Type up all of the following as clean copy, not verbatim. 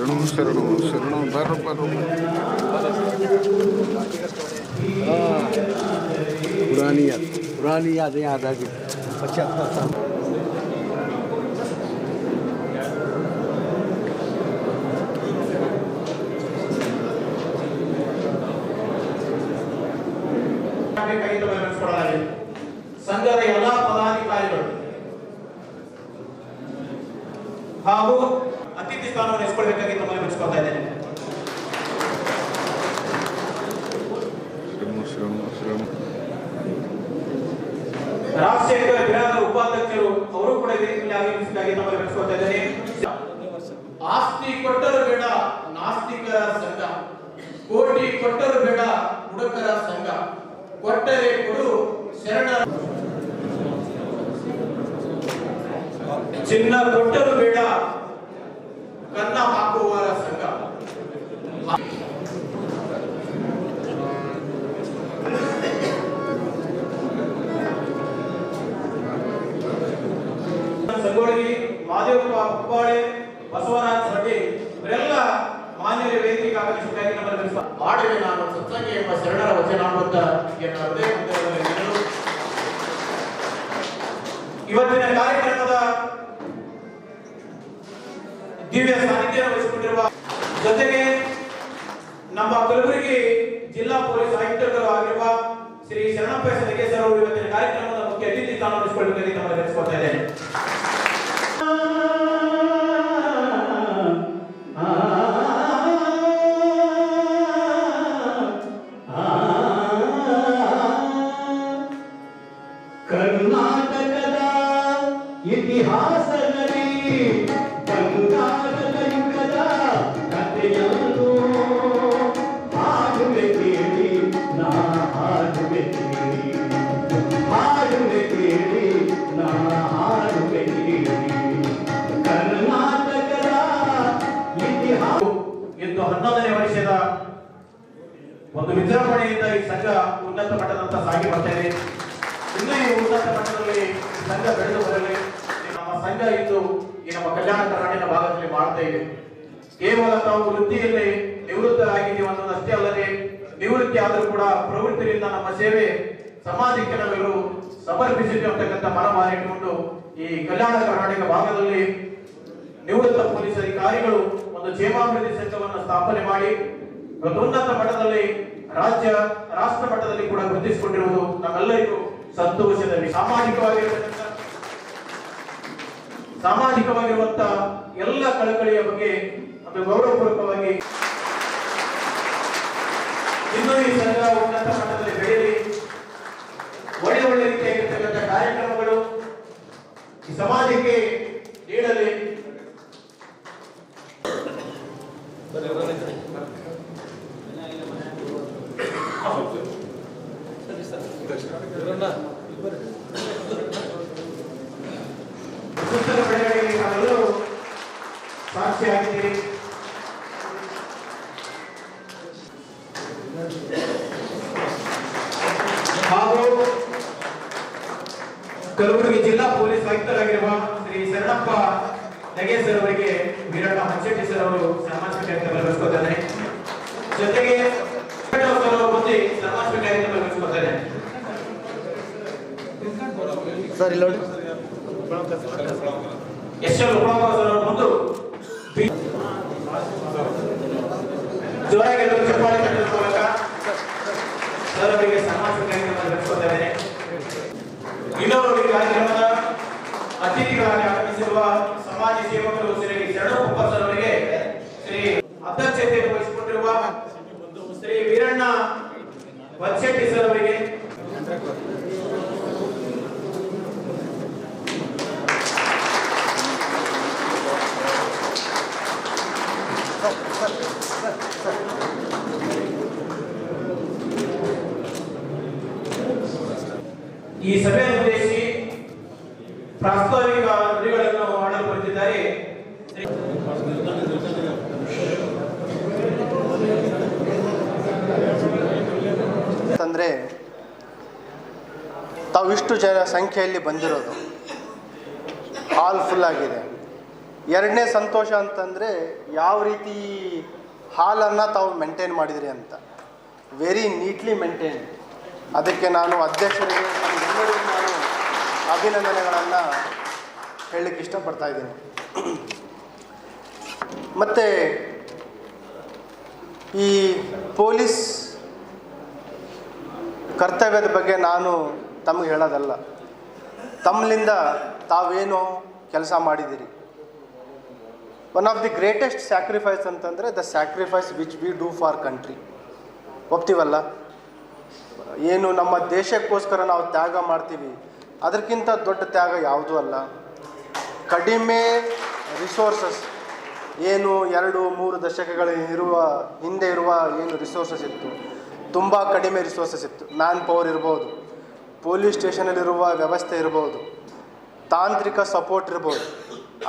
ಶರಣು ಶರಣು ಶರಣು ಬರ್ರ ಬರ್ರ पुरानी यादें याद आ गई 75 साल ಸಂಘದ ಎಲ್ಲ ಪದಾಧಿಕಾರಿಗಳು ಹಾಗೂ ಅತಿಥಿ ಸ್ಥಾನವನ್ನು ಎಸ್ಕೊಳ್ಬೇಕಾಗಿ ತಮ್ಮಲ್ಲಿ ವಿನಿಸ್ಕೊಳ್ತಾ ಇದ್ದೇನೆ. ರಾಜಶೇಖರ ಬಿರಾದರ ಉಪಾಧ್ಯಕ್ಷರು ಅವರು ಕೂಡ ವೇದಿಕೆಯಲ್ಲಿ ಆಗಮಿಸಬೇಕಾಗಿ ತಮ್ಮಲ್ಲಿ ವಿನಿಸ್ಕೊಳ್ತಾ ಇದ್ದೇನೆ. ಆಸ್ತಿ ಕೊಟ್ಟರು ಬೇಡ ನಾಸ್ತಿಕರ ಸಂಘ, ಕೋಟಿ ಕೊಟ್ಟರು ಬೇಡ ಹುಡುಕರ ಸಂಘ, ಕೊಟ್ಟರೆ ಕೊಡು ಶರಣರ, ಚಿನ್ನ ಕೊಟ್ಟರು ಬೇಡ ಕನ್ನ ಹಾಕುವವರ ಸಂಘ. ಸಂಗೋಳಿ, ಮಾದೇವಪ್ಪ ಹುಬ್ಬಾಳೆ, ಬಸವರಾಜ್ ರೆಡ್ಡಿ ಇವರೆಲ್ಲ ಮಾನ್ಯರ ವೇದಿಕೆಗೆ ಆಗಮಿಸಬೇಕಾಗಿ ನಮ್ಮಲ್ಲಿ ಆಡುವೆ ನಾನು ಸತ್ಸಂಗಿ ಎಂಬ ಶರಣರ ವಚನಾಮೃತ ಎನ್ನ ಹೃದಯ ಮಂದಿರದಲ್ಲಿ ನೆನೆದು ಇವತ್ತಿನ ಕಾರ್ಯಕ್ರಮದ ದಿವ್ಯ ಸಾನ್ನಿಧ್ಯ ವಹಿಸಿಕೊಂಡಿರುವ ಜೊತೆಗೆ ನಮ್ಮ ಕಲಬುರಗಿ ಜಿಲ್ಲಾ ಪೊಲೀಸ್ ಆಯುಕ್ತರು ಆಗಿರುವ ಶ್ರೀ ಶರಣಪ್ಪ ಸದಗೆ ಸರ್ ಅವರು ಇವತ್ತಿನ ಕಾರ್ಯಕ್ರಮದ ಮುಖ್ಯ ಅತಿಥಿ ಸ್ಥಾನ ವಹಿಸಿಕೊಳ್ಳಬೇಕಾಗಿ ನಮ್ಮಲ್ಲಿ ತಿಳಿಸಿಕೊಳ್ತಾ ಇದ್ದೇನೆ. ಕರ್ನಾಟಕದ ಇತಿಹಾಸದಲ್ಲಿ ಬಂಗಾರದ ಯುಗದ ಕಥೆಯನ್ನು ಹಾಡುವೆ ಕೇಳಿ, ನಾ ಹಾಡುವೆ ಕೇಳಿ, ಹಾಡುವೆ ಕೇಳಿ, ನಾ ಹಾಡುವೆ ಕೇಳಿ. ಕರ್ನಾಟಕದ ಇತಿಹಾಸ ಇಂದು 11ನೇ ವರ್ಷದ ಒಂದು ವಿಜೃಂಭಣೆಯಿಂದ ಈ ಸಂಘ ಉನ್ನತ ಮಟ್ಟದಂತ ಸಾಗಿ ಬರ್ತಾ ಇದೆ. ಇನ್ನೂ ಈ ಉನ್ನತ ಮಟ್ಟದಲ್ಲಿ ಸಂಘ ಬೆಳೆದು ಬರಲಿ. ನಮ್ಮ ಸಂಘ ಇಂದು ಈ ನಮ್ಮ ಕಲ್ಯಾಣ ಕರ್ನಾಟಕ ಭಾಗದಲ್ಲಿ ಮಾಡ್ತಾ ಇದೆ. ಕೇವಲ ತಾವು ವೃತ್ತಿಯಲ್ಲಿ ನಿವೃತ್ತರಾಗಿದ್ದೀವಿ ಅನ್ನೋದಷ್ಟೇ ಅಲ್ಲದೆ, ನಿವೃತ್ತಿ ಆದರೂ ಕೂಡ ಪ್ರವೃತ್ತಿಯಿಂದ ನಮ್ಮ ಸೇವೆ ಸಮಾಜಕ್ಕೆ ನಾವೆಲ್ಲರೂ ಸಮರ್ಪಿಸಿದ್ವಿ ಅಂತಕ್ಕಂಥ ಮನೋಭಾವನೆ ಇಟ್ಟುಕೊಂಡು ಈ ಕಲ್ಯಾಣ ಕರ್ನಾಟಕ ಭಾಗದಲ್ಲಿ ನಿವೃತ್ತ ಪೊಲೀಸ್ ಅಧಿಕಾರಿಗಳು ಒಂದು ಕ್ಷೇಮಾಭಿವೃದ್ಧಿ ಸಂಘವನ್ನು ಸ್ಥಾಪನೆ ಮಾಡಿ ಇವತ್ತು ಉನ್ನತ ಮಟ್ಟದಲ್ಲಿ ರಾಜ್ಯ ರಾಷ್ಟ್ರ ಮಟ್ಟದಲ್ಲಿ ಕೂಡ ಗುರುತಿಸಿಕೊಂಡಿರುವುದು ನಮ್ಮೆಲ್ಲರಿಗೂ ಸಂತೋಷದ ವಿಷಯ. ಸಾಮಾಜಿಕವಾಗಿರುವಂತ ಎಲ್ಲ ಕಳಕಳಿಯ ಬಗ್ಗೆ ಒಂದು ಗೌರವಪೂರ್ವಕವಾಗಿ ಇನ್ನೂ ಈ ಸಂಘ ಉನ್ನತ ಮಟ್ಟದಲ್ಲಿ ಬೆಳೆಯಲಿ, ಒಳ್ಳೆ ಒಳ್ಳೆ ರೀತಿಯಾಗಿರ್ತಕ್ಕಂಥ ಕಾರ್ಯಕ್ರಮಗಳು ಈ ಸಮಾಜಕ್ಕೆ ನೀಡಲಿ. ಪುಸ್ತಕ ಬೆಳವಣಿಗೆಗೆ ನಾವೆಲ್ಲರೂ ಸಾಕ್ಷಿಯಾಗಿದ್ದೀರಿ. ಹಾಗೂ ಕಲಬುರಗಿ ಜಿಲ್ಲಾ ಪೊಲೀಸ್ ಆಯುಕ್ತರಾಗಿರುವ ಶ್ರೀ ಶರಣಪ್ಪ ನಗೆ ಸರ್ ಅವರಿಗೆ ವೀರಣ್ಣ ಹಂಚೆಟ್ಟಿ ಸರ್ ಅವರು ಸನ್ಮಾನಿಸಬೇಕಾಗಿ ಬಯಸ್ಕೊಳ್ತಾರೆ. ಜೊತೆಗೆ ಬಂದು ಸನ್ಮಾನಿಸಬೇಕಾಗಿ ಬಯಸ್ಕೊಳ್ತಾರೆ. ಸರ್ ಇಲ್ಲಿ ನೋಡಿ ಎಸ್ಎಲ್ ಉಪಮಾ ಸರ್ ಅವರು ಬಂದು ಜೋರಾಗಿ ಎಲ್ಲರೂ ಚಪ್ಪಾಳೆ ತಟ್ಟುವ ಮೂಲಕ ಸರ್ ಅವರಿಗೆ ಸನ್ಮಾನಿಸಬೇಕಾಗಿ ಬಯಸ್ಕೊಳ್ತಾರೆ. ಇನ್ನೊಬ್ಬರು ಈ ಕಾರ್ಯಕ್ರಮದ ಅತಿಥಿಗಳಾಗಿ ಆಗಮಿಸಿರುವ ಸಮಾಜ ಸೇವಕರು ಶ್ರೀ ಶರಣಪ್ಪ ಸರ್ ಅವರಿಗೆ ಶ್ರೀ ಅಧ್ಯಕ್ಷತೆ ವಹಿಸಿಕೊಂಡಿರುವ ಶ್ರೀ ವೀರಣ್ಣ ವಚ್ಚೆಟ್ಟಿ ಸರ್ ಅವರಿಗೆ ಈ ಸಭೆಯನ್ನು ಉದ್ದೇಶಿಸಿ ಪ್ರಾಸ್ತಾವಿಕ ನುಡಿಗಳನ್ನು ಮಾಡಲು ಬರುತ್ತಿದ್ದಾರೆ. ಅಂದರೆ ತಾವಿಷ್ಟು ಜನ ಸಂಖ್ಯೆಯಲ್ಲಿ ಬಂದಿರೋದು ಹಾಲ್ ಫುಲ್ ಆಗಿದೆ. ಎರಡನೇ ಸಂತೋಷ ಅಂತಂದರೆ ಯಾವ ರೀತಿ ಹಾಲನ್ನು ತಾವು ಮೇಂಟೈನ್ ಮಾಡಿದಿರಿ ಅಂತ. Very neatly maintain. ಅದಕ್ಕೆ ನಾನು ಅಧ್ಯಕ್ಷರಿಗೆ ನಮಗೆಲ್ಲರಿಗೂ ನಾನು ಅಭಿನಂದನೆಗಳನ್ನು ಹೇಳಲಿಕ್ಕೆ ಇಷ್ಟಪಡ್ತಾ ಇದ್ದೀನಿ. ಮತ್ತು ಈ ಪೊಲೀಸ್ ಕರ್ತವ್ಯದ ಬಗ್ಗೆ ನಾನು ತಮಗೆ ಹೇಳೋದಲ್ಲ, ತಮ್ಮಲಿಂದ ತಾವೇನು ಕೆಲಸ ಮಾಡಿದ್ದೀರಿ. One of the greatest sacrifice ಅಂತಂದರೆ the sacrifice which we do for country. ಒಪ್ತೀವಲ್ಲ, ಏನು ನಮ್ಮ ದೇಶಕ್ಕೋಸ್ಕರ ನಾವು ತ್ಯಾಗ ಮಾಡ್ತೀವಿ, ಅದಕ್ಕಿಂತ ದೊಡ್ಡ ತ್ಯಾಗ ಯಾವುದೂ ಅಲ್ಲ. ಕಡಿಮೆ ರಿಸೋರ್ಸಸ್ ಏನು 2-3 ದಶಕಗಳ ಹಿಂದೆ ಇರುವ ಏನು ರಿಸೋರ್ಸಸ್ ಇತ್ತು, ತುಂಬ ಕಡಿಮೆ ರಿಸೋರ್ಸಸ್ ಇತ್ತು. ಮ್ಯಾನ್ ಪವರ್ ಇರ್ಬೋದು, ಪೊಲೀಸ್ ಸ್ಟೇಷನಲ್ಲಿರುವ ವ್ಯವಸ್ಥೆ ಇರ್ಬೋದು, ತಾಂತ್ರಿಕ ಸಪೋರ್ಟ್ ಇರ್ಬೋದು.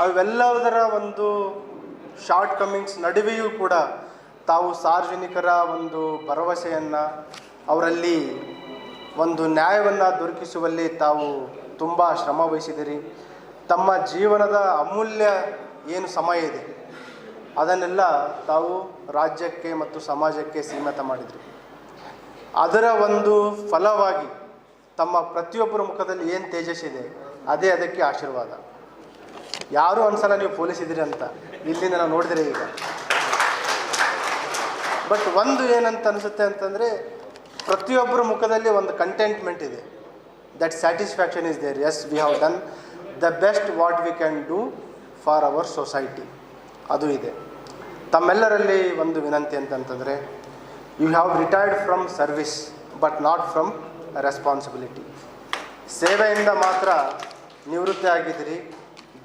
ಅವೆಲ್ಲದರ ಒಂದು ಶಾರ್ಟ್ ಕಮಿಂಗ್ಸ್ ನಡುವೆಯೂ ಕೂಡ ತಾವು ಸಾರ್ವಜನಿಕರ ಒಂದು ಭರವಸೆಯನ್ನು, ಅವರಲ್ಲಿ ಒಂದು ನ್ಯಾಯವನ್ನು ದೊರಕಿಸುವಲ್ಲಿ ತಾವು ತುಂಬ ಶ್ರಮ ವಹಿಸಿದಿರಿ. ತಮ್ಮ ಜೀವನದ ಅಮೂಲ್ಯ ಏನು ಸಮಯ ಇದೆ ಅದನ್ನೆಲ್ಲ ತಾವು ರಾಜ್ಯಕ್ಕೆ ಮತ್ತು ಸಮಾಜಕ್ಕೆ ಸೀಮಿತ ಮಾಡಿದ್ರಿ. ಅದರ ಒಂದು ಫಲವಾಗಿ ತಮ್ಮ ಪ್ರತಿಯೊಬ್ಬರ ಮುಖದಲ್ಲಿ ಏನು ತೇಜಸ್ಸಿದೆ ಅದೇ ಅದಕ್ಕೆ ಆಶೀರ್ವಾದ. ಯಾರೂ ಅನ್ಸಲ್ಲ ನೀವು ಪೊಲೀಸ್ ಇದ್ದೀರಿ ಅಂತ, ಇಲ್ಲಿಂದ ನಾವು ನೋಡಿದ್ರೆ ಈಗ. ಬಟ್ ಒಂದು ಏನಂತ ಅನಿಸುತ್ತೆ ಅಂತಂದರೆ, ಪ್ರತಿಯೊಬ್ಬರ ಮುಖದಲ್ಲಿ ಒಂದು ಕಂಟೆಂಟ್ಮೆಂಟ್ ಇದೆ. That satisfaction is there. Yes, we have done the best what we can do for our society. ಅದು ಇದೆ. ತಮ್ಮೆಲ್ಲರಲ್ಲಿ ಒಂದು ವಿನಂತಿ ಅಂತಂತಂದರೆ, you have retired from service but not from responsibility. ಸೇವೆಯಿಂದ ಮಾತ್ರ ನಿವೃತ್ತಿ ಆಗಿದ್ದೀರಿ,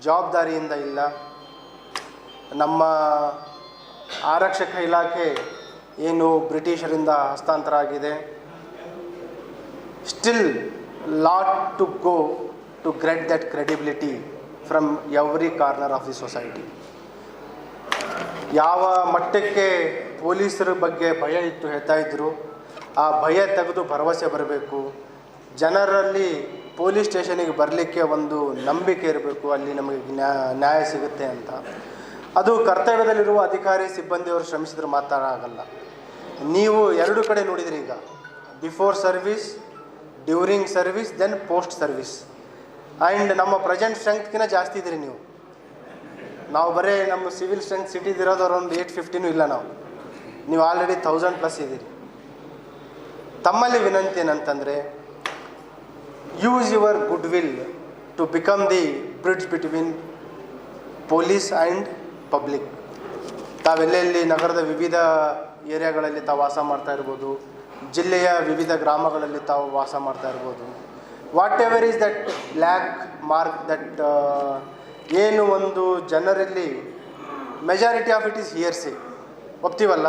ಜವಾಬ್ದಾರಿಯಿಂದ ಇಲ್ಲ. ನಮ್ಮ ಆರಕ್ಷಕ ಇಲಾಖೆ ಏನು ಬ್ರಿಟಿಷರಿಂದ ಹಸ್ತಾಂತರ ಆಗಿದೆ, still lot to go to get that credibility from every corner of the society. ಯಾವ ಮಟ್ಟಕ್ಕೆ ಪೊಲೀಸರ ಬಗ್ಗೆ ಭಯ ಇತ್ತು ಹೇಳ್ತಾ ಇದ್ದರು, ಆ ಭಯ ತೆಗೆದು ಭರವಸೆ ಬರಬೇಕು. ಜನರಲ್ಲಿ ಪೊಲೀಸ್ ಸ್ಟೇಷನಿಗೆ ಬರಲಿಕ್ಕೆ ಒಂದು ನಂಬಿಕೆ ಇರಬೇಕು, ಅಲ್ಲಿ ನಮಗೆ ನ್ಯಾಯ ಸಿಗುತ್ತೆ ಅಂತ. ಅದು ಕರ್ತವ್ಯದಲ್ಲಿರುವ ಅಧಿಕಾರಿ ಸಿಬ್ಬಂದಿಯವರು ಶ್ರಮಿಸಿದ್ರೆ ಮಾತ್ರ ಆಗಲ್ಲ. ನೀವು ಎರಡು ಕಡೆ ನೋಡಿದ್ರಿ ಈಗ, before service, during service, then post service. And ನಮ್ಮ ಪ್ರೆಸೆಂಟ್ ಸ್ಟ್ರೆಂಗ್ತ್ಕಿಂತ ಜಾಸ್ತಿ ಇದ್ದೀರಿ ನೀವು. ನಾವು ಬರೀ ನಮ್ಮ ಸಿವಿಲ್ ಸ್ಟ್ರೆಂತ್ ಸಿಟಿದಿರೋದು ಅರೌಂಡ್ 850 ಇಲ್ಲ. ನೀವು ಆಲ್ರೆಡಿ 1000+ ಇದ್ದೀರಿ. ತಮ್ಮಲ್ಲಿ ವಿನಂತಿ ಏನಂತಂದರೆ, use your goodwill to become the bridge between police and public. ತಾವೆಲ್ಲೆಲ್ಲಿ ನಗರದ ವಿವಿಧ ಏರಿಯಾಗಳಲ್ಲಿ ತಾವು ವಾಸ ಮಾಡ್ತಾ ಇರ್ಬೋದು, ಜಿಲ್ಲೆಯ ವಿವಿಧ ಗ್ರಾಮಗಳಲ್ಲಿ ತಾವು ವಾಸ ಮಾಡ್ತಾ ಇರ್ಬೋದು. What ever is that black mark, that ಏನು ಒಂದು ಜನರಲ್ಲಿ ಮೆಜಾರಿಟಿ ಆಫ್ ಇಟ್ ಈಸ್ ಹಿಯರ್ಸೆ. ಒಪ್ತೀವಲ್ಲ,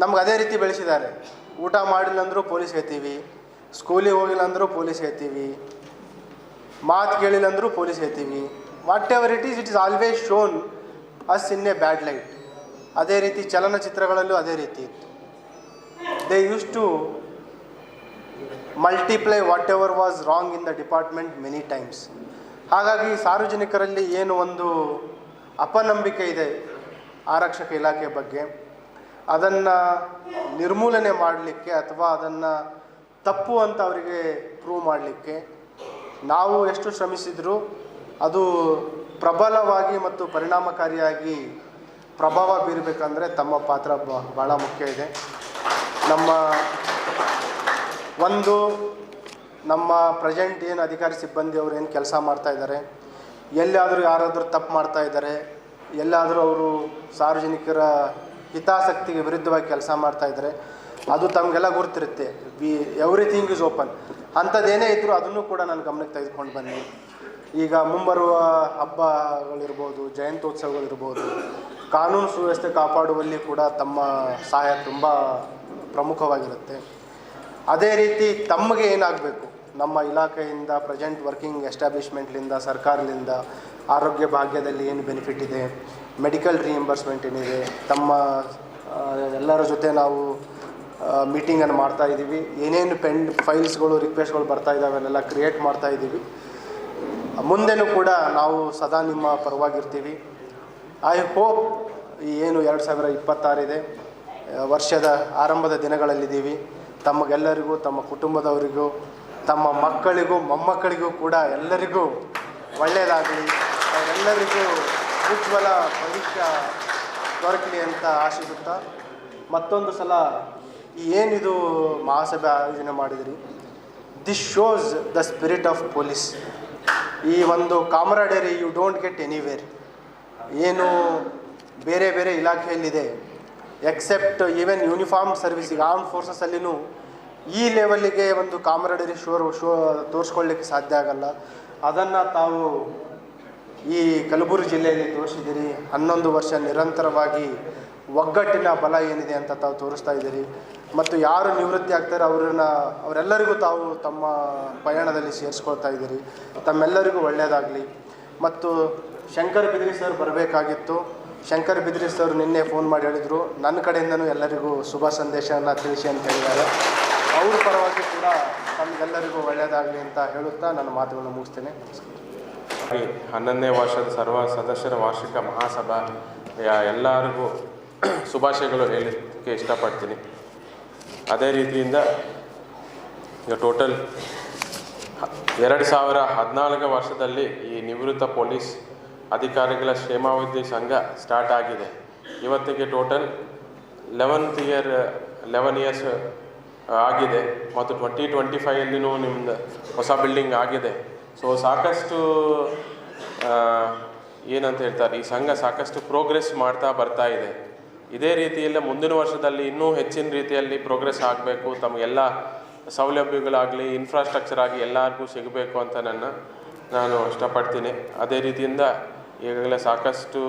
ನಮ್ಗೆ ಅದೇ ರೀತಿ ಬೆಳೆಸಿದ್ದಾರೆ. ಊಟ ಮಾಡಿಲ್ಲ ಅಂದರೂ ಪೊಲೀಸ್ ಹೇಳ್ತೀವಿ, ಸ್ಕೂಲಿಗೆ ಹೋಗಿಲ್ಲ ಅಂದರೂ ಪೊಲೀಸ್ ಹೇಳ್ತೀವಿ, ಮಾತು ಕೇಳಿಲ್ಲ ಅಂದರೂ ಪೊಲೀಸ್ ಹೇಳ್ತೀವಿ. Whatever it is always shown us in a bad light. ಅದೇ ರೀತಿ ಚಲನಚಿತ್ರಗಳಲ್ಲೂ ಅದೇ ರೀತಿ ಇತ್ತು. They use to multiply whatever was wrong in the department many times. ಹಾಗಾಗಿ ಸಾರ್ವಜನಿಕರಲ್ಲಿ ಏನು ಒಂದು ಅಪನಂಬಿಕೆ ಇದೆ ಆರಕ್ಷಕ ಇಲಾಖೆ ಬಗ್ಗೆ, ಅದನ್ನು ನಿರ್ಮೂಲನೆ ಮಾಡಲಿಕ್ಕೆ ಅಥವಾ ಅದನ್ನು ತಪ್ಪು ಅಂತ ಅವರಿಗೆ ಪ್ರೂವ್ ಮಾಡಲಿಕ್ಕೆ ನಾವು ಎಷ್ಟು ಶ್ರಮಿಸಿದರೂ ಅದು ಪ್ರಬಲವಾಗಿ ಮತ್ತು ಪರಿಣಾಮಕಾರಿಯಾಗಿ ಪ್ರಭಾವ ಬೀರಬೇಕಂದ್ರೆ ತಮ್ಮ ಪಾತ್ರ ಭಾಳ ಮುಖ್ಯ ಇದೆ. ನಮ್ಮ ಪ್ರೆಸೆಂಟ್ ಏನು ಅಧಿಕಾರಿ ಸಿಬ್ಬಂದಿ ಅವರು ಏನು ಕೆಲಸ ಮಾಡ್ತಾಯಿದ್ದಾರೆ, ಎಲ್ಲಾದರೂ ಯಾರಾದರೂ ತಪ್ಪು ಮಾಡ್ತಾ ಇದ್ದಾರೆ, ಎಲ್ಲಾದರೂ ಅವರು ಸಾರ್ವಜನಿಕರ ಹಿತಾಸಕ್ತಿಗೆ ವಿರುದ್ಧವಾಗಿ ಕೆಲಸ ಮಾಡ್ತಾಯಿದ್ದಾರೆ, ಅದು ತಮಗೆಲ್ಲ ಗುರುತಿರುತ್ತೆ. Everything is open. ಅಂಥದ್ದೇನೇ ಇದ್ದರೂ ಅದನ್ನು ಕೂಡ ನಾನು ಗಮನಕ್ಕೆ ತೆಗೆದುಕೊಂಡು ಬನ್ನಿ. ಈಗ ಮುಂಬರುವ ಹಬ್ಬಗಳಿರ್ಬೋದು, ಜಯಂತ್ಯೋತ್ಸವಗಳಿರ್ಬೋದು, ಕಾನೂನು ಸುವ್ಯವಸ್ಥೆ ಕಾಪಾಡುವಲ್ಲಿ ಕೂಡ ತಮ್ಮ ಸಹಾಯ ತುಂಬ ಪ್ರಮುಖವಾಗಿರುತ್ತೆ. ಅದೇ ರೀತಿ ತಮಗೆ ಏನಾಗಬೇಕು, ನಮ್ಮ ಇಲಾಖೆಯಿಂದ ಪ್ರೆಸೆಂಟ್ ವರ್ಕಿಂಗ್ ಎಸ್ಟಾಬ್ಲಿಷ್ಮೆಂಟ್ಲಿಂದ, ಸರ್ಕಾರದಿಂದ ಆರೋಗ್ಯ ಭಾಗ್ಯದಲ್ಲಿ ಏನು ಬೆನಿಫಿಟ್ ಇದೆ, ಮೆಡಿಕಲ್ ರಿಇಂಬರ್ಸ್ಮೆಂಟ್ ಏನಿದೆ, ತಮ್ಮ ಎಲ್ಲರ ಜೊತೆ ನಾವು ಮೀಟಿಂಗನ್ನು ಮಾಡ್ತಾಯಿದ್ದೀವಿ. ಏನೇನು ಫೈಲ್ಸ್ಗಳು ರಿಕ್ವೆಸ್ಟ್ಗಳು ಬರ್ತಾ ಇದ್ದಾವೆ ಅವೆಲ್ಲ ಕ್ರಿಯೇಟ್ ಮಾಡ್ತಾಯಿದ್ದೀವಿ. ಮುಂದೆನೂ ಕೂಡ ನಾವು ಸದಾ ನಿಮ್ಮ ಪರವಾಗಿರ್ತೀವಿ. ಐ ಹೋಪ್ ಏನು 2026 ಇದೆ, ವರ್ಷದ ಆರಂಭದ ದಿನಗಳಲ್ಲಿದ್ದೀವಿ. ತಮಗೆಲ್ಲರಿಗೂ, ತಮ್ಮ ಕುಟುಂಬದವರಿಗೂ, ತಮ್ಮ ಮಕ್ಕಳಿಗೂ ಮೊಮ್ಮಕ್ಕಳಿಗೂ ಕೂಡ ಎಲ್ಲರಿಗೂ ಒಳ್ಳೆಯದಾಗಲಿ, ಅವರೆಲ್ಲರಿಗೂ ಉಜ್ವಲ ಭವಿಷ್ಯ ದೊರಕಲಿ ಅಂತ ಆಶಿಸುತ್ತಾ, ಮತ್ತೊಂದು ಸಲ ಏನಿದು ಮಹಾಸಭೆ ಆಯೋಜನೆ ಮಾಡಿದ್ರಿ, this shows the spirit of police. ಈ ಒಂದು ಕಾಮರಾಡರಿ ಯು ಡೋಂಟ್ ಗೆಟ್ ಎನಿವೇರ್. ಏನು ಬೇರೆ ಬೇರೆ ಇಲಾಖೆಯಲ್ಲಿದೆ, ಎಕ್ಸೆಪ್ಟ್ ಈವನ್ ಯೂನಿಫಾರ್ಮ್ ಸರ್ವಿಸ್, ಈಗ ಆರ್ಮ್ ಫೋರ್ಸಸ್ಸಲ್ಲಿನೂ ಈ ಲೆವೆಲ್ಲಿಗೆ ಒಂದು ಕಾಮರಾಡರಿ ಶೋ ತೋರಿಸ್ಕೊಳ್ಳಿಕ್ಕೆ ಸಾಧ್ಯ ಆಗಲ್ಲ. ಅದನ್ನು ತಾವು ಈ ಕಲಬುರಗಿ ಜಿಲ್ಲೆಯಲ್ಲಿ ತೋರಿಸಿದ್ದೀರಿ. 11 ವರ್ಷ ನಿರಂತರವಾಗಿ ಒಗ್ಗಟ್ಟಿನ ಬಲ ಏನಿದೆ ಅಂತ ತಾವು ತೋರಿಸ್ತಾ ಇದ್ದೀರಿ. ಮತ್ತು ಯಾರು ನಿವೃತ್ತಿ ಆಗ್ತಾರೆ ಅವರೆಲ್ಲರಿಗೂ ತಾವು ತಮ್ಮ ಪಯಣದಲ್ಲಿ ಸೇರಿಸ್ಕೊಳ್ತಾ ಇದ್ದೀರಿ. ತಮ್ಮೆಲ್ಲರಿಗೂ ಒಳ್ಳೆಯದಾಗಲಿ. ಮತ್ತು ಶಂಕರ್ ಬಿದ್ರಿ ಸರ್ ಬರಬೇಕಾಗಿತ್ತು. ಶಂಕರ್ ಬಿದ್ರಿ ಸರ್ ನಿನ್ನೆ ಫೋನ್ ಮಾಡಿ ಹೇಳಿದರು, ನನ್ನ ಕಡೆಯಿಂದನೂ ಎಲ್ಲರಿಗೂ ಶುಭ ಸಂದೇಶವನ್ನು ತಿಳಿಸಿ ಅಂತ ಹೇಳಿದ್ದಾರೆ. ಅವ್ರ ಪರವಾಗಿ ಕೂಡ ತಮಗೆಲ್ಲರಿಗೂ ಒಳ್ಳೆಯದಾಗಲಿ ಅಂತ ಹೇಳುತ್ತಾ ನನ್ನ ಮಾತುಗಳನ್ನು ಮುಗಿಸ್ತೇನೆ. 11ನೇ ವರ್ಷದ ಸರ್ವ ಸದಸ್ಯರ ವಾರ್ಷಿಕ ಮಹಾಸಭೆಯ ಎಲ್ಲರಿಗೂ ಶುಭಾಶಯಗಳು ಹೇಳಲಿಕ್ಕೆ ಇಷ್ಟಪಡ್ತೀನಿ. ಅದೇ ರೀತಿಯಿಂದ ಈಗ ಟೋಟಲ್ 2014 ವರ್ಷದಲ್ಲಿ ಈ ನಿವೃತ್ತ ಪೊಲೀಸ್ ಅಧಿಕಾರಿಗಳ ಕ್ಷೇಮಾಭಿವೃದ್ಧಿ ಸಂಘ ಸ್ಟಾರ್ಟ್ ಆಗಿದೆ. ಇವತ್ತಿಗೆ ಟೋಟಲ್ 11 ಇಯರ್ಸ್ ಆಗಿದೆ. ಮತ್ತು 2025 ನಿಮ್ಮದು ಹೊಸ ಬಿಲ್ಡಿಂಗ್ ಆಗಿದೆ. ಸೊ ಸಾಕಷ್ಟು ಏನಂತ ಹೇಳ್ತಾರೆ, ಈ ಸಂಘ ಸಾಕಷ್ಟು ಪ್ರೋಗ್ರೆಸ್ ಮಾಡ್ತಾ ಬರ್ತಾ ಇದೆ. ಇದೇ ರೀತಿಯಲ್ಲೇ ಮುಂದಿನ ವರ್ಷದಲ್ಲಿ ಇನ್ನೂ ಹೆಚ್ಚಿನ ರೀತಿಯಲ್ಲಿ ಪ್ರೋಗ್ರೆಸ್ ಆಗಬೇಕು, ತಮಗೆಲ್ಲ ಸೌಲಭ್ಯಗಳಾಗಲಿ ಇನ್ಫ್ರಾಸ್ಟ್ರಕ್ಚರ್ ಆಗಿ ಎಲ್ಲರಿಗೂ ಸಿಗಬೇಕು ಅಂತ ನಾನು ಇಷ್ಟಪಡ್ತೀನಿ. ಅದೇ ರೀತಿಯಿಂದ ಈಗಾಗಲೇ ಸಾಕಷ್ಟು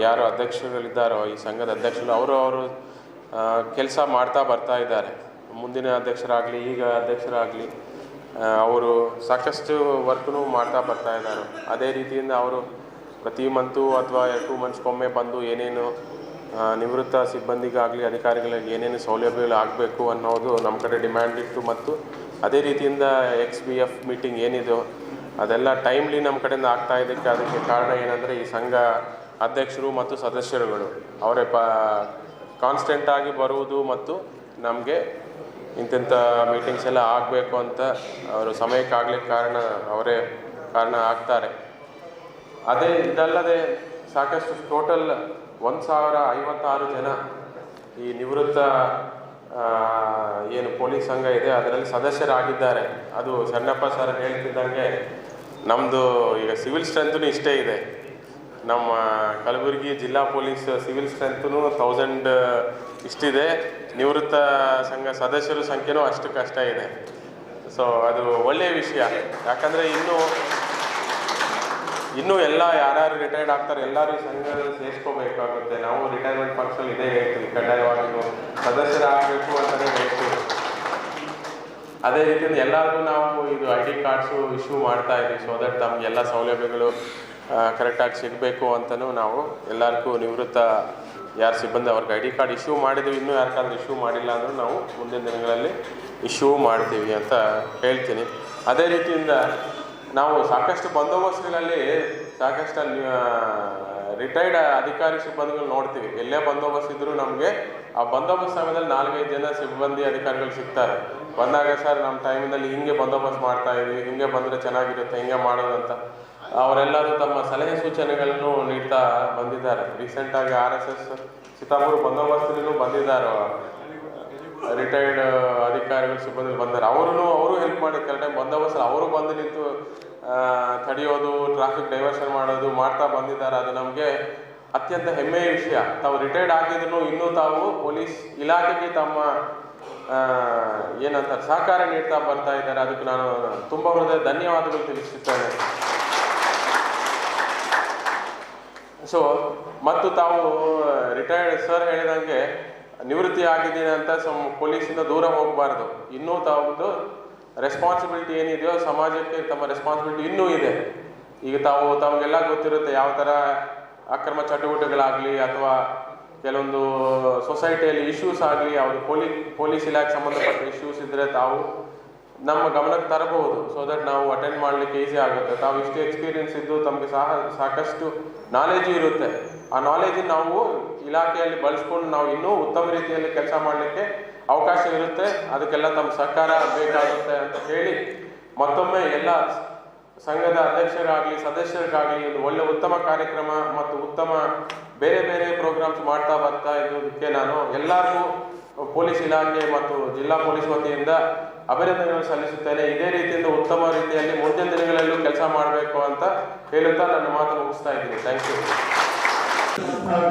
ಯಾರು ಅಧ್ಯಕ್ಷರುಗಳಿದ್ದಾರೋ ಈ ಸಂಘದ ಅಧ್ಯಕ್ಷರು ಅವರು ಕೆಲಸ ಮಾಡ್ತಾ ಬರ್ತಾ ಇದ್ದಾರೆ. ಮುಂದಿನ ಅಧ್ಯಕ್ಷರಾಗಲಿ ಈಗ ಅಧ್ಯಕ್ಷರಾಗಲಿ ಅವರು ಸಾಕಷ್ಟು ವರ್ಕ್ನೂ ಮಾಡ್ತಾ ಬರ್ತಾ ಇದ್ದಾರೆ. ಅದೇ ರೀತಿಯಿಂದ ಅವರು ಪ್ರತಿ ಮಂತು ಅಥವಾ 2 ಮಂತ್ಸ್ಗೊಮ್ಮೆ ಬಂದು ಏನೇನು ನಿವೃತ್ತ ಸಿಬ್ಬಂದಿಗಾಗಲಿ ಅಧಿಕಾರಿಗಳಿಗೆ ಏನೇನು ಸೌಲಭ್ಯಗಳು ಆಗಬೇಕು ಅನ್ನೋದು ನಮ್ಮ ಕಡೆ ಡಿಮ್ಯಾಂಡ್ ಇತ್ತು. ಮತ್ತು ಅದೇ ರೀತಿಯಿಂದ XBF ಮೀಟಿಂಗ್ ಏನಿದೆಯೋ ಅದೆಲ್ಲ ಟೈಮ್ಲಿ ನಮ್ಮ ಕಡೆಯಿಂದ ಆಗ್ತಾ ಇದಕ್ಕೆ ಅದಕ್ಕೆ ಕಾರಣ ಏನಂದರೆ ಈ ಸಂಘ ಅಧ್ಯಕ್ಷರು ಮತ್ತು ಸದಸ್ಯರುಗಳು ಅವರೇ ಕಾನ್ಸ್ಟೆಂಟಾಗಿ ಬರುವುದು ಮತ್ತು ನಮಗೆ ಇಂಥ ಮೀಟಿಂಗ್ಸ್ ಎಲ್ಲ ಆಗಬೇಕು ಅಂತ ಅವರು ಸಮಯಕ್ಕಾಗಲಿಕ್ಕೆ ಅವರೇ ಕಾರಣ ಆಗ್ತಾರೆ. ಅದೇ ಇದಲ್ಲದೆ ಸಾಕಷ್ಟು ಟೋಟಲ್ 1056 ಜನ ಈ ನಿವೃತ್ತ ಏನು ಪೊಲೀಸ್ ಸಂಘ ಇದೆ ಅದರಲ್ಲಿ ಸದಸ್ಯರಾಗಿದ್ದಾರೆ. ಅದು ಶರಣಪ್ಪ ಸರ್ ಹೇಳ್ತಿದ್ದಂಗೆ ನಮ್ಮದು ಈಗ ಸಿವಿಲ್ ಸ್ಟ್ರೆಂತೂ ಇಷ್ಟೇ ಇದೆ. ನಮ್ಮ ಕಲಬುರಗಿ ಜಿಲ್ಲಾ ಪೊಲೀಸ್ ಸಿವಿಲ್ ಸ್ಟ್ರೆಂತೂ 1000 ಇಷ್ಟಿದೆ. ನಿವೃತ್ತ ಸಂಘ ಸದಸ್ಯರ ಸಂಖ್ಯೆನೂ ಅಷ್ಟಕ್ಕಷ್ಟೇ ಇದೆ. ಸೊ ಅದು ಒಳ್ಳೆಯ ವಿಷಯ. ಯಾಕಂದರೆ ಇನ್ನೂ ಎಲ್ಲ ಯಾರ್ಯಾರು ರಿಟೈರ್ಡ್ ಆಗ್ತಾರೆ ಎಲ್ಲರೂ ಸಂಘದಲ್ಲಿ ಸೇರಿಸ್ಕೋಬೇಕಾಗುತ್ತೆ. ನಾವು ರಿಟೈರ್ಮೆಂಟ್ ಫಂಕ್ಷನ್ ಇದೇ ಹೇಳ್ತೀವಿ, ಕಡ್ಡಾಯವಾಗಿ ಸದಸ್ಯರಾಗಬೇಕು ಅಂತಲೇ ಹೇಳ್ತೀವಿ. ಅದೇ ರೀತಿಯಿಂದ ಎಲ್ಲರಿಗೂ ನಾವು ಇದು ID ಕಾರ್ಡ್ಸು ಇಶ್ಯೂ ಮಾಡ್ತಾ ಇದ್ದೀವಿ. ಸೊ ದಟ್ ತಮಗೆಲ್ಲ ಸೌಲಭ್ಯಗಳು ಕರೆಕ್ಟಾಗಿ ಸಿಗಬೇಕು ಅಂತಲೂ ನಾವು ಎಲ್ಲರಿಗೂ ನಿವೃತ್ತ ಯಾರು ಸಿಬ್ಬಂದಿ ಅವ್ರಿಗೆ ID ಕಾರ್ಡ್ ಇಶ್ಯೂ ಮಾಡಿದ್ದೀವಿ. ಇನ್ನೂ ಯಾರಿಗಾದ್ರೂ ಇಶ್ಯೂ ಮಾಡಿಲ್ಲ ಅಂದರೂ ನಾವು ಮುಂದಿನ ದಿನಗಳಲ್ಲಿ ಇಶ್ಯೂ ಮಾಡ್ತೀವಿ ಅಂತ ಹೇಳ್ತೀನಿ. ಅದೇ ರೀತಿಯಿಂದ ನಾವು ಸಾಕಷ್ಟು ಬಂದೋಬಸ್ತ್ಗಳಲ್ಲಿ ಸಾಕಷ್ಟು ರಿಟೈರ್ಡ್ ಅಧಿಕಾರಿ ಸಿಬ್ಬಂದಿಗಳು ನೋಡ್ತೀವಿ. ಎಲ್ಲೇ ಬಂದೋಬಸ್ತ್ ಇದ್ದರೂ ನಮಗೆ ಆ ಬಂದೋಬಸ್ತ್ ಸಮಯದಲ್ಲಿ 4-5 ಜನ ಸಿಬ್ಬಂದಿ ಅಧಿಕಾರಿಗಳು ಸಿಗ್ತಾರೆ. ಬಂದಾಗ ಸರ್ ನಮ್ಮ ಟೈಮಿನಲ್ಲಿ ಹಿಂಗೆ ಬಂದೋಬಸ್ತ್ ಮಾಡ್ತಾ ಇದ್ವಿ, ಹಿಂಗೆ ಬಂದರೆ ಚೆನ್ನಾಗಿರುತ್ತೆ, ಹಿಂಗೆ ಮಾಡೋದಂತ ಅವರೆಲ್ಲರೂ ತಮ್ಮ ಸಲಹೆ ಸೂಚನೆಗಳನ್ನು ನೀಡ್ತಾ ಬಂದಿದ್ದಾರೆ. ರೀಸೆಂಟಾಗಿ RSS ಚಿತ್ತಾಪುರ ಬಂದೋಬಸ್ತಿನೂ ಬಂದಿದ್ದಾರೆ. ರಿಟೈರ್ಡ್ ಅಧಿಕಾರಿಗಳು ಸಿಬ್ಬಂದಿ ಬಂದ್ದಾರೆ. ಅವರು ಹೆಲ್ಪ್ ಮಾಡಿ ಕೆಲವು ಟೈಮ್ ಬಂದೋಬಸ್ತ್ ಅವರು ಬಂದು ನಿಂತು ತಡೆಯೋದು, ಟ್ರಾಫಿಕ್ ಡೈವರ್ಷನ್ ಮಾಡೋದು ಮಾಡ್ತಾ ಬಂದಿದ್ದಾರೆ. ಅದು ನಮಗೆ ಅತ್ಯಂತ ಹೆಮ್ಮೆಯ ವಿಷಯ. ತಾವು ರಿಟೈರ್ಡ್ ಆಗಿದ್ರು ಇನ್ನೂ ತಾವು ಪೊಲೀಸ್ ಇಲಾಖೆಗೆ ತಮ್ಮ ಏನಂತಾರೆ ಸಹಕಾರ ನೀಡ್ತಾ ಬರ್ತಾ ಇದ್ದಾರೆ. ಅದಕ್ಕೆ ನಾನು ತುಂಬ ಹೃದಯ ಧನ್ಯವಾದಗಳು ತಿಳಿಸುತ್ತೇನೆ. ಸೊ ಮತ್ತು ತಾವು ರಿಟೈರ್ಡ್ ಸರ್ ಹೇಳಿದಂಗೆ ನಿವೃತ್ತಿ ಆಗಿದ್ದೀನಿ ಅಂತ ಪೊಲೀಸಿಂದ ದೂರ ಹೋಗಬಾರ್ದು. ಇನ್ನೂ ತಾವುದು ರೆಸ್ಪಾನ್ಸಿಬಿಲಿಟಿ ಏನಿದೆಯೋ ಸಮಾಜಕ್ಕೆ ತಮ್ಮ ರೆಸ್ಪಾನ್ಸಿಬಿಲಿಟಿ ಇನ್ನೂ ಇದೆ. ಈಗ ತಮಗೆಲ್ಲ ಗೊತ್ತಿರುತ್ತೆ ಯಾವ ಥರ ಅಕ್ರಮ ಚಟುವಟಿಕೆಗಳಾಗಲಿ ಅಥವಾ ಕೆಲವೊಂದು ಸೊಸೈಟಿಯಲ್ಲಿ ಇಶ್ಯೂಸ್ ಆಗಲಿ, ಅವರು ಪೊಲೀಸ್ ಇಲಾಖೆ ಸಂಬಂಧಪಟ್ಟ ಇಶ್ಯೂಸ್ ಇದ್ದರೆ ತಾವು ನಮ್ಮ ಗಮನಕ್ಕೆ ತರಬಹುದು. ಸೊ ದಟ್ ನಾವು ಅಟೆಂಡ್ ಮಾಡಲಿಕ್ಕೆ ಈಸಿ ಆಗುತ್ತೆ. ತಾವು ಇಷ್ಟು ಎಕ್ಸ್ಪೀರಿಯನ್ಸ್ ಇದ್ದು ತಮಗೆ ಸಾಕಷ್ಟು ನಾಲೆಜು ಇರುತ್ತೆ. ಆ ನಾಲೆಜನ್ನು ನಾವು ಇಲಾಖೆಯಲ್ಲಿ ಬಳಸ್ಕೊಂಡು ನಾವು ಇನ್ನೂ ಉತ್ತಮ ರೀತಿಯಲ್ಲಿ ಕೆಲಸ ಮಾಡಲಿಕ್ಕೆ ಅವಕಾಶ ಇರುತ್ತೆ. ಅದಕ್ಕೆಲ್ಲ ತಮ್ಮ ಸಹಕಾರ ಬೇಕಾಗುತ್ತೆ ಅಂತ ಹೇಳಿ ಮತ್ತೊಮ್ಮೆ ಎಲ್ಲ ಸಂಘದ ಅಧ್ಯಕ್ಷರಾಗಲಿ ಸದಸ್ಯರಿಗಾಗಲಿ ಒಂದು ಒಳ್ಳೆ ಉತ್ತಮ ಕಾರ್ಯಕ್ರಮ ಮತ್ತು ಉತ್ತಮ ಬೇರೆ ಬೇರೆ ಪ್ರೋಗ್ರಾಮ್ಸ್ ಮಾಡ್ತಾ ಬರ್ತಾ ಇರೋದಕ್ಕೆ ನಾನು ಎಲ್ಲರಿಗೂ ಪೊಲೀಸ್ ಇಲಾಖೆ ಮತ್ತು ಜಿಲ್ಲಾ ಪೊಲೀಸ್ ವತಿಯಿಂದ ಅಭಿನಂದನೆಗಳು ಸಲ್ಲಿಸುತ್ತೇನೆ. ಇದೇ ರೀತಿಯಿಂದ ಉತ್ತಮ ರೀತಿಯಲ್ಲಿ ಮುಂದಿನ ದಿನಗಳಲ್ಲೂ ಕೆಲಸ ಮಾಡಬೇಕು ಅಂತ ಹೇಳುತ್ತಾ ನನ್ನ ಮಾತು ಮುಗಿಸ್ತಾ ಇದ್ದೀನಿ. Thank you.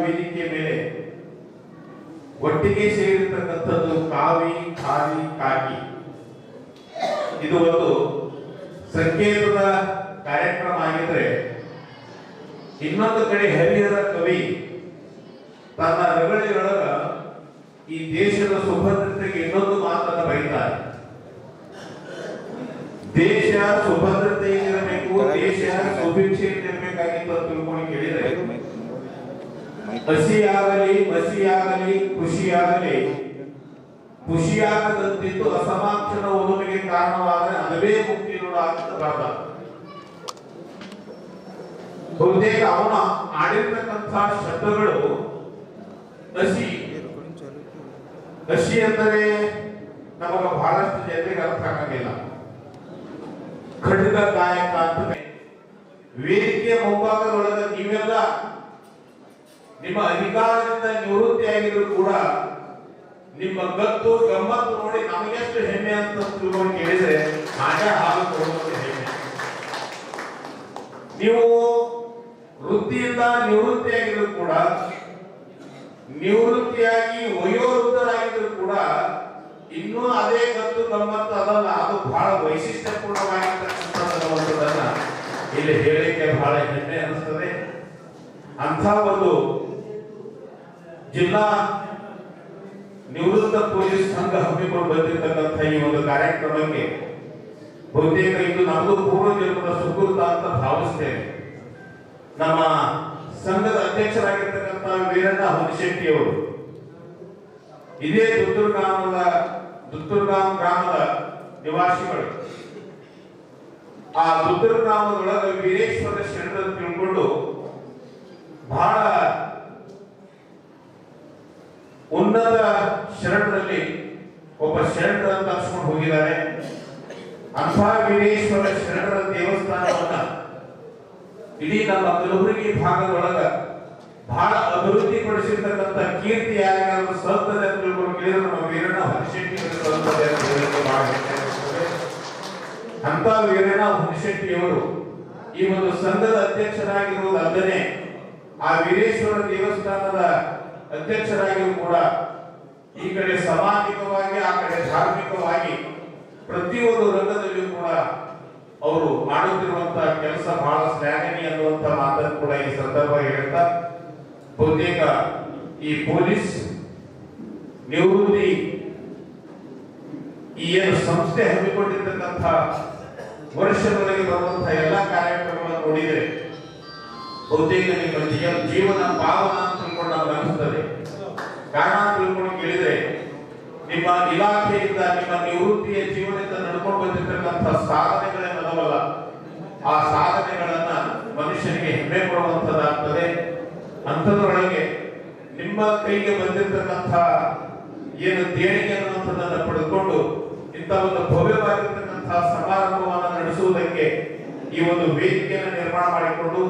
ವೇದಿಕೆ ಮೇಲೆ ಒಟ್ಟಿಗೆ ಸೇರಿರ್ತಕ್ಕಂಥದ್ದು ಕಾವಿ ಖಾದಿ ಕಾಕಿ ಇದು ಒಂದು ಸಂಕೇತದ ಕಾರ್ಯಕ್ರಮ ಆಗಿದ್ರೆ, ಇನ್ನೊಂದು ಕಡೆ ಹರಿಹರ ಕವಿ ತನ್ನ ರಗಳೆಯೊಳಗ ಈ ದೇಶದ ಸುಭದ್ರತೆಗೆ ಇನ್ನೊಂದು ಮಾತನ್ನು ಬರೀತಾರೆ. ದೇಶ ಸುಭದ್ರತೆಯಿರಬೇಕು, ದೇಶ ಸುಭಿಕ್ಷೆಯಿರಬೇಕಾಗಿತ್ತು ಅಂತ ತಿಳ್ಕೊಂಡು ಕೇಳಿದ್ರೆ, ಹಸಿಯಾಗಲಿ ಮಸಿಯಾಗಲಿ ಖುಷಿಯಾಗಲಿ ಖುಷಿಯಾಗದಂತಿದ್ದು ಅಸಮಾಕ್ಷರ ಒಲುಮೆಗೆ ಕಾರಣವಾದರೆ ಅದುವೇ ಮುಕ್ತಿ ನೋಡಾಗ್ತಬಾರ್ದ. ಬಹುತೇಕ ಅವನ ಆಡಿರ್ತಕ್ಕಂಥ ಶಬ್ದಗಳು ಹಸಿ ಹಸಿ ಅಂದರೆ ನಮಗ ಬಹಳಷ್ಟು ಜನರಿಗೆ ಅರ್ಥ ಆಗಂಗಿಲ್ಲ. ಖಡ್ಗ ಗಾಯಕ ಅಂತ ವೇದಿಕೆಯ ಮುಂಭಾಗದೊಳಗ ನೀವೆಲ್ಲ ನಿಮ್ಮ ಅಧಿಕಾರದಿಂದ ನಿವೃತ್ತಿಯಾಗಿದ್ರು ಕೂಡ ನಿಮ್ಮ ಗತ್ತು ಗಮ್ಮತ್ತು ನೋಡಿ ನಮಗೆಷ್ಟು ಹೆಮ್ಮೆ ಅಂತ ತಿಳ್ಕೊಂಡು ಕೇಳಿದ್ರೆ ಹಾಗೆ ಹಾಲು ಕೊಡುವಂತೆ ಹೆಮ್ಮೆ. ನೀವು ವೃತ್ತಿಯಿಂದ ನಿವೃತ್ತಿಯಾಗಿದ್ರು ಕೂಡ, ನಿವೃತ್ತಿಯಾಗಿ ವಯೋವೃದ್ಧರಾಗಿದ್ರು ಕೂಡ ಇನ್ನೂ ಅದೇ ಗತ್ತು ಗಮ್ಮತ್ತು ಅದಲ್ಲ. ಅದು ಬಹಳ ವೈಶಿಷ್ಟ್ಯಪೂರ್ಣವಾಗಿರ್ತಕ್ಕಂಥದ್ದನ್ನ ಇಲ್ಲಿ ಹೇಳಿಕೆ ಬಹಳ ಹೆಮ್ಮೆ ಅನಿಸ್ತದೆ. ಅಂಥ ಒಂದು ಜಿಲ್ಲಾ ನಿವೃತ್ತ ಪೊಲೀಸ್ ಸಂಘ ಹಮ್ಮಿಕೊಂಡು ಬಂದಿರತಕ್ಕಂಥ ಈ ಒಂದು ಕಾರ್ಯಕ್ರಮಕ್ಕೆ ಬಹುತೇಕ ಇದು ನಮ್ಮದು ಪೂರ್ವ ಜನ್ಮದ ಸುಕೃತ ಅಂತ ಭಾವಿಸ್ತೇವೆ. ನಮ್ಮ ಸಂಘದ ಅಧ್ಯಕ್ಷರಾಗಿರ್ತಕ್ಕಂಥ ವೀರಣ್ಣ ಹೊನಶೆಟ್ಟಿ ಅವರು ಇದೇ ದುತ್ತೂರ್ ಗ್ರಾಮದ ನಿವಾಸಿಗಳು. ಆ ದುತ್ತೂರ್ ಗ್ರಾಮದೊಳಗೆ ವೀರೇಶ್ವರ ಶರಣರ ತಿಳ್ಕೊಂಡು ಬಹಳ ಉನ್ನತ ಶರಣರಲ್ಲಿ ಒಬ್ಬ ಶರಣರ ಅಂತ ಅನ್ಸ್ಕೊಂಡು ಹೋಗಿದ್ದಾರೆ. ಅಂಥ ವೀರೇಶ್ವರ ಶರಣರ ದೇವಸ್ಥಾನವನ್ನ ಇಡೀ ನಮ್ಮ ಕಲಬುರಗಿ ಭಾಗದೊಳಗ ಬಹಳ ಅಭಿವೃದ್ಧಿ ಪಡಿಸಿರ್ತಕ್ಕಂಥ ಕೀರ್ತಿ ಯಾರಿಗಾದ್ರೂ ಸಲ್ತದೆ ಅಂತ ತಿಳ್ಕೊಂಡು ಕೇಳಿದ್ರೆ ನಮ್ಮ ವೀರಣ್ಣ ಹೊನಶೆಟ್ಟಿ ಸಲ್ತದೆ ಅಂತ ಹೇಳೋದು ಬಹಳ ಹೆಮ್ಮೆ. ಅಂತ ವೀರಣ್ಣ ಹೊನಶೆಟ್ಟಿಯವರು ಈ ಒಂದು ಸಂಘದ ಅಧ್ಯಕ್ಷರಾಗಿರುವುದಲ್ಲದೆ ಆ ವೀರೇಶ್ವರ ದೇವಸ್ಥಾನದ ಅಧ್ಯಕ್ಷರಾಗಿಯೂ ಕೂಡ ಈ ಕಡೆ ಸಾಮಾಜಿಕವಾಗಿ ಆ ಕಡೆ ಧಾರ್ಮಿಕವಾಗಿ ಪ್ರತಿಯೊಂದು ರಂಗದಲ್ಲಿಯೂ ಕೂಡ ಅವರು ಮಾಡುತ್ತಿರುವಂತಹ ಕೆಲಸ ಬಹಳ ಶ್ಲಾಘನೀಯ ಅನ್ನುವಂತ ಮಾತನ್ನು ಕೂಡ ಈ ಸಂದರ್ಭ ಹೇಳ್ತಾ, ಬಹುತೇಕ ಈ ಪೊಲೀಸ್ ನಿವೃತ್ತಿ ಈ ಏನು ಸಂಸ್ಥೆ ಹಮ್ಮಿಕೊಂಡಿರ್ತಕ್ಕಂಥ ವರ್ಷದೊಳಗೆ ಬರುವಂತಹ ಎಲ್ಲಾ ಕಾರ್ಯಕ್ರಮಗಳನ್ನು ನೋಡಿದರೆ ಬಹುತೇಕ ನಿಮ್ಮ ಜೀವನ ಪಾವನ ಅಂತ ತಿಳ್ಕೊಂಡು ನಮ್ಗೆ ಅನಿಸ್ತದೆ. ಕಾರಣ ತಿಳ್ಕೊಂಡು ಕೇಳಿದ್ರೆ ನಿಮ್ಮ ಇಲಾಖೆಯಿಂದ ನಿಮ್ಮ ನಿವೃತ್ತಿಯ ಜೀವನದಿಂದ ನಡ್ಕೊಂಡು ಬಂದಿರತಕ್ಕಂಥ ಸಾಧನೆಗಳೇನದವಲ್ಲ, ಆ ಸಾಧನೆಗಳನ್ನ ಮನುಷ್ಯನಿಗೆ ಹೆಮ್ಮೆ ಕೊಡುವಂತದ್ದಾಗ್ತದೆ. ಅಂಥದ್ರೊಳಗೆ ನಿಮ್ಮ ಕೈಗೆ ಬಂದಿರತಕ್ಕಂಥ ಏನು ದೇಣಿಗೆ ಅನ್ನುವಂಥದ್ದನ್ನು ಪಡೆದುಕೊಂಡು ಇಂಥ ಒಂದು ಭವ್ಯವಾಗಿರ್ತಕ್ಕಂಥ ಸಮಾರಂಭವನ್ನು ನಡೆಸುವುದಕ್ಕೆ ಈ ಒಂದು ವೇದಿಕೆಯನ್ನು ನಿರ್ಮಾಣ ಮಾಡಿಕೊಂಡು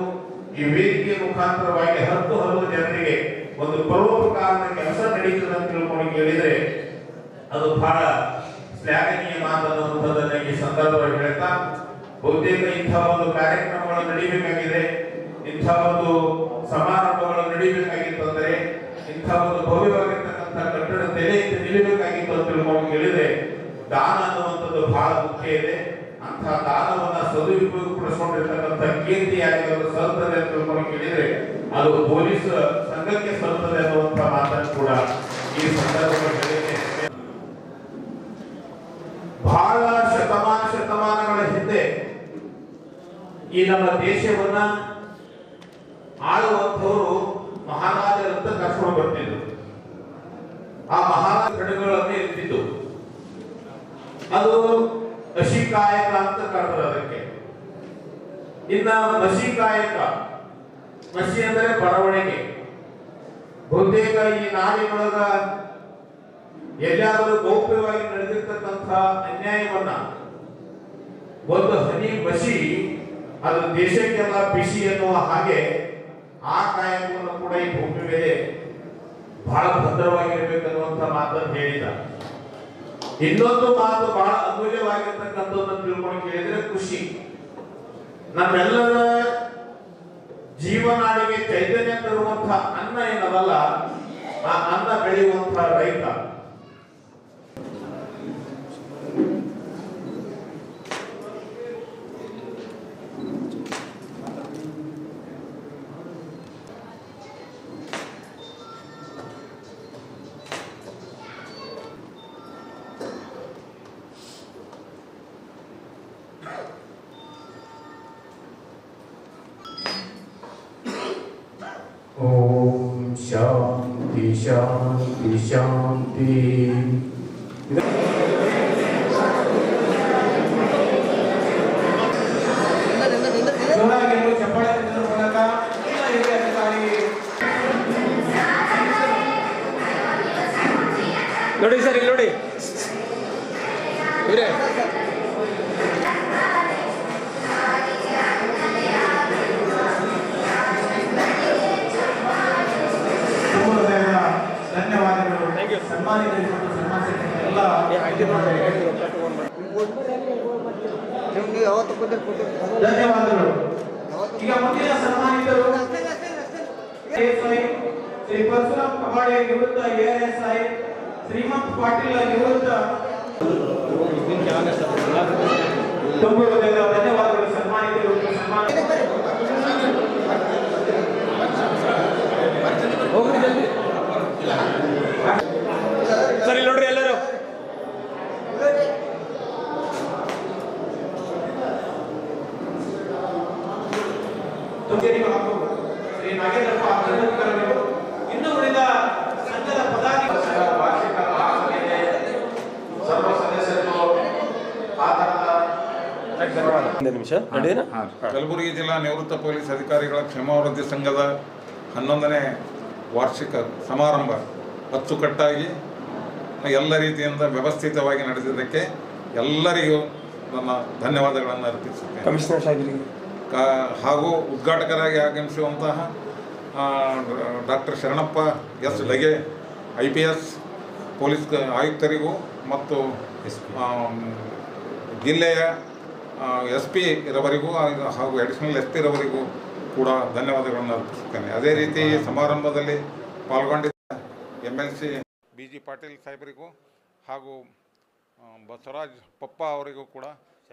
ಈ ವೇದಿಕೆಯ ಮುಖಾಂತರವಾಗಿ ಹಲವು ಜನರಿಗೆ ಒಂದು ಪರೋಪಕಾರದ ಕೆಲಸ ನಡೀತದೆ ಅಂತ ತಿಳ್ಕೊಂಡು ಕೇಳಿದ್ರೆ ಅದು ಬಹಳ ಶ್ಲಾಘನೀಯ ಮಾತನ್ನುವಂಥದ್ದನ್ನ ಈ ಸಂದರ್ಭದಲ್ಲಿ ಹೇಳ್ತಾ, ಬಹುತೇಕ ಇಂಥ ಒಂದು ಕಾರ್ಯಕ್ರಮಗಳು ನಡೀಬೇಕಾಗಿದೆ, ಇಂಥ ಒಂದು ಸಮಾರಂಭಗಳು ನಡೀಬೇಕಾಗಿತ್ತು ಅಂದರೆ ಇಂಥ ಒಂದು ಭವ್ಯವಾಗಿರ್ತಕ್ಕಂಥ ಕಟ್ಟಡ ತೆರೆ ನಿಲ್ಲಬೇಕಾಗಿತ್ತು ಅಂತ ತಿಳ್ಕೊಂಡು ಕೇಳಿದ್ರೆ ದಾನ ಅನ್ನುವಂಥದ್ದು ಬಹಳ ಮುಖ್ಯ ಇದೆ. ಅಂಥ ದಾನವನ್ನ ಸದುಪಯೋಗಪಡಿಸಿಕೊಂಡಿರ್ತಕ್ಕಂಥ ಕೀರ್ತಿ ಯಾರಿಗಾದ್ರೂ ಸಲ್ತದೆ ಅಂತ ತಿಳ್ಕೊಂಡು ಕೇಳಿದ್ರೆ ಅದು ಪೊಲೀಸ್ ಸಂಘಕ್ಕೆ ಸಲ್ತದೆ ಅನ್ನುವಂಥ ಮಾತನ್ನು ಕೂಡ ಈ ಸಂದರ್ಭದಲ್ಲಿ ಬಹಳ ಶತಮಾನಗಳ ಹಿಂದೆ ಈ ನಮ್ಮ ದೇಶವನ್ನ ಆಳುವಂಥವರು ಮಹಾರಾಜರಂತ ಕರ್ಕೊಂಡು ಬರ್ತಿದ್ರು. ಆ ಮಹಾರಾಜ ಗಣಗಳನ್ನು ಇರ್ತಿದ್ದು ಅದು ಹಸಿ ಕಾಯಕ ಅಂತ ಕರೆದ್ರು ಅದಕ್ಕೆ. ಇನ್ನ ಮಸಿ ಕಾಯಕ, ಮಸಿ ಅಂದರೆ ಬರವಣಿಗೆ. ಬಹುತೇಕ ಈ ನಾಡಿನೊಳಗ ಎಲ್ಲಾದರೂ ಗೌಪ್ಯವಾಗಿ ನಡೆದಿರ್ತಕ್ಕಂಥ ಅನ್ಯಾಯವನ್ನ ಒಂದು ಹನಿ ಮಸಿ ಅದು ದೇಶಕ್ಕೆಲ್ಲ ಬಿಸಿ ಎನ್ನುವ ಹಾಗೆ ಆ ಕಾಯಕವನ್ನು ಕೂಡ ಈ ಭೂಮಿ ಮೇಲೆ ಬಹಳ ಭದ್ರವಾಗಿರ್ಬೇಕನ್ನುವಂತ ಮಾತನ್ನು ಹೇಳಿದ. ಇನ್ನೊಂದು ಮಾತು ಬಹಳ ಅಮೂಲ್ಯವಾಗಿರ್ತಕ್ಕಂಥದ್ದನ್ನು ತಿಳ್ಕೊಂಡು ಕೇಳಿದ್ರೆ ಖುಷಿ. ನಮ್ಮೆಲ್ಲರ ಜೀವನಾಡಿಗೆ ಚೈತನ್ಯ ತರುವಂತಹ ಅನ್ನ ಏನದಲ್ಲ, ಆ ಅನ್ನ ಬೆಳೆಯುವಂತಹ ರೈತ. ಓಂ ಶಾಂತಿ ಶಾಂತಿ ಶಾಂತಿ. ಜೋರಾಗಿ ಚಪ್ಪಾಳೆ ತಟ್ಟುವ ಮೂಲಕ ಎಲ್ಲ ಹಿರಿಯ ಅಧಿಕಾರಿ ನೋಡಿ ಸರ್, ಇಲ್ಲಿ ನೋಡಿ ಇವರೇ ಧನ್ಯವಾದಗಳು. ಸನ್ಮಾನಿತರಿಗೆ ಮತ್ತು ಸನ್ಮಾನಿತ ಎಲ್ಲ ನಿಮ್ಗೆ ಯಾವತ್ತು ಕೂತಿರ್ ಧನ್ಯವಾದಗಳು. ಈಗ ಮುಂದಿನ ಸನ್ಮಾನಿತರು ASI ಶ್ರೀ ಪರಶುರಾಮ್ ಕಬಾಡೆ ನಿವೃತ್ತ ASI, ಶ್ರೀಮಂತ್ ಪಾಟೀಲ್ ನಿವೃತ್ತ. ತುಂಬ ಧನ್ಯವಾದಗಳು ಸನ್ಮಾನಿತರು. ಸರಿ ನೋಡ್ರಿ ಎಲ್ಲರೂ. ಶ್ರೀ ನಾಗೇಂದ್ರಪ್ಪ ಅಭಿನಂದನೆಗಳು. ಇನ್ನು ಉಳಿದ ಸಂಘದ ಪದಾಧಿಕಾರಿಗಳ ವಾರ್ಷಿಕ ಮಹಾಸಭೆಗೆ ಸರ್ವ ಸದಸ್ಯರು ಕಲಬುರಗಿ ಜಿಲ್ಲಾ ನಿವೃತ್ತ ಪೊಲೀಸ್ ಅಧಿಕಾರಿಗಳ ಕ್ಷೇಮಾಭಿವೃದ್ಧಿ ಸಂಘದ 11ನೇ ವಾರ್ಷಿಕ ಸಮಾರಂಭ ಅಚ್ಚುಕಟ್ಟಾಗಿ ಎಲ್ಲ ರೀತಿಯಿಂದ ವ್ಯವಸ್ಥಿತವಾಗಿ ನಡೆದಿದ್ದಕ್ಕೆ ಎಲ್ಲರಿಗೂ ನನ್ನ ಧನ್ಯವಾದಗಳನ್ನು ಅರ್ಪಿಸುತ್ತೇನೆ. ಕಮಿಷನರ್ ಸಾಹೇಬರಿಗೆ ಹಾಗೂ ಉದ್ಘಾಟಕರಾಗಿ ಆಗಮಿಸುವಂತಹ doctor Sharanappa S Lage IPS police ಆಯುಕ್ತರಿಗೂ ಮತ್ತು ಜಿಲ್ಲೆಯ SP ರವರಿಗೂ ಹಾಗೂ ಅಡಿಷನಲ್ SP ರವರಿಗೂ ಕೂಡ ಧನ್ಯವಾದಗಳನ್ನು ಅರ್ಪಿಸುತ್ತೇನೆ. ಅದೇ ರೀತಿ ಸಮಾರಂಭದಲ್ಲಿ ಪಾಲ್ಗೊಂಡಿದ್ದ MLC BG ಪಾಟೀಲ್ ಸಾಹೇಬರಿಗೂ ಹಾಗೂ ಬಸವರಾಜ್ ಪಪ್ಪ ಅವರಿಗೂ ಕೂಡ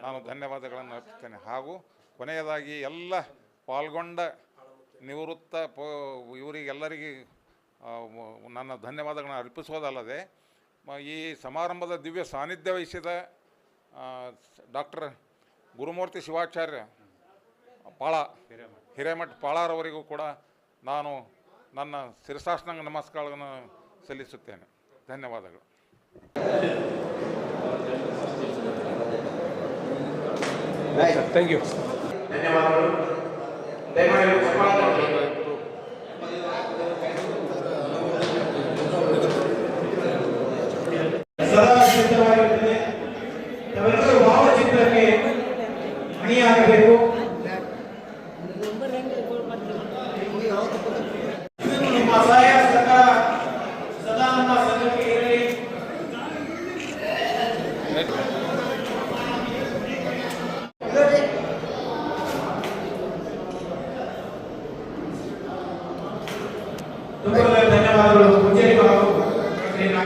ನಾನು ಧನ್ಯವಾದಗಳನ್ನು ಅರ್ಪಿಸ್ತೇನೆ. ಹಾಗೂ ಕೊನೆಯದಾಗಿ ಎಲ್ಲ ಪಾಲ್ಗೊಂಡ ನಿವೃತ್ತ ಇವರಿಗೆಲ್ಲರಿಗೆ ನನ್ನ ಧನ್ಯವಾದಗಳನ್ನು ಅರ್ಪಿಸುವುದಲ್ಲದೆ ಈ ಸಮಾರಂಭದ ದಿವ್ಯ ಸಾನ್ನಿಧ್ಯ ವಹಿಸಿದ ಡಾಕ್ಟರ್ ಗುರುಮೂರ್ತಿ ಶಿವಾಚಾರ್ಯ ಪಾಳ ಹಿರೇಮಠ್ ಪಾಳಾರವರಿಗೂ ಕೂಡ ನಾನು ನನ್ನ ಶಿರಸಾಷ್ಟಾಂಗ ನಮಸ್ಕಾರಗಳನ್ನು ಸಲ್ಲಿಸುತ್ತೇನೆ. ಧನ್ಯವಾದಗಳು. Thank you. ಧನ್ಯವಾದಗಳು. ದಯಮಾಡಿ ಸದಾ ಸಿದ್ಧವಾಗಿರುತ್ತದೆ. ತಾವೆಲ್ಲರೂ ಭಾವಚಿತ್ರಕ್ಕೆ ಮಣಿಯಾಗಬೇಕು.